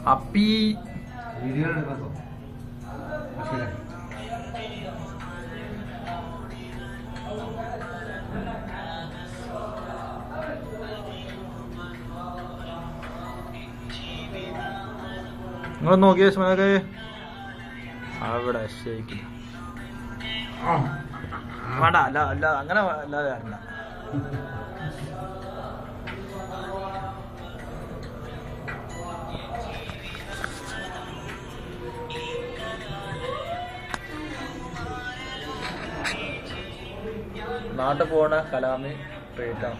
അപ്പി നിങ്ങൾ നോക്കിയ സ്മേക്ക് അവിടെ ശരിക്കും വേണ്ട അല്ല അല്ല അങ്ങനെ അല്ലാതെ വരണ്ട. നാട്ടിൽ പോണ കലാമി ട്രീറ്റാണ്.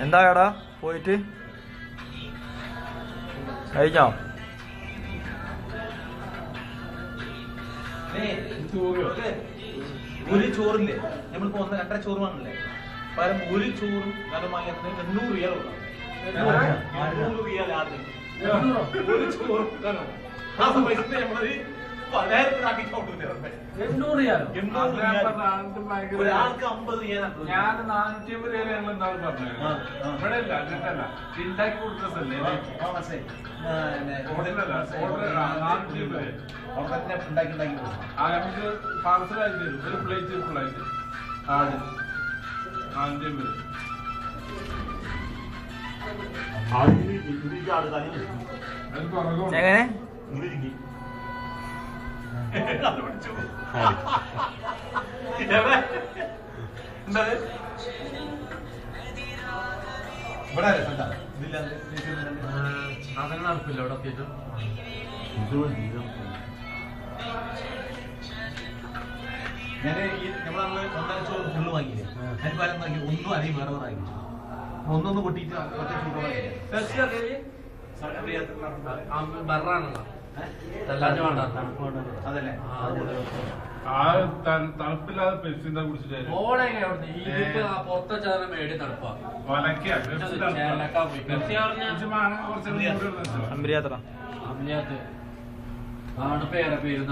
എന്താ എടാ പോയിട്ട് കഴിഞ്ഞോ? ഒരു ചോറില്ലേ നമ്മളിപ്പോ 1-2 ചോറ് വാങ്ങില്ലേ, പകരം ഒരു ചോറും കാരണം വാങ്ങിയത് 800 റിയാൽ കൊടുക്കണം. 800 റിയാൽ ആദ്യം ഒരു ചോറും ആ സമയത്ത് നമ്മളത് 1000 ആക്കിട്ട് കൊണ്ടുവരുന്നത്. 800 റിയാൽ ഒരാൾക്ക് 50 റിയാലാണ്. ഞാൻ 450 റിയാൽ ഞങ്ങൾ എന്തായാലും പറഞ്ഞു ഇവിടെ ഇല്ല അങ്ങനല്ല ഉണ്ടാക്കി കൊടുത്തതല്ലേ നമുക്ക് പാർസലായി തരും ഒരു പ്ലേറ്റ് ഫുള്ളായിട്ട് ആട് 450. എങ്ങനെ സാധനം നടപ്പില്ല ഇവിടെ എത്തിയിട്ട് ഞാൻ നമ്മളന്ന് 1.5 ചോറ് ഫുള്ള് വാങ്ങിയില്ലേ, അതിന് പകരം നോക്കി ഒന്നും അധികം വേറെ വേറെ ആക്കി ഒന്നൊന്ന് പൊട്ടിയിട്ട് ഒറ്റ അതല്ലേ തണുപ്പില്ലാതെ പെൻസിന്റെ കുടിച്ചിട്ട് അമ്പിരിയാത്ര പേര്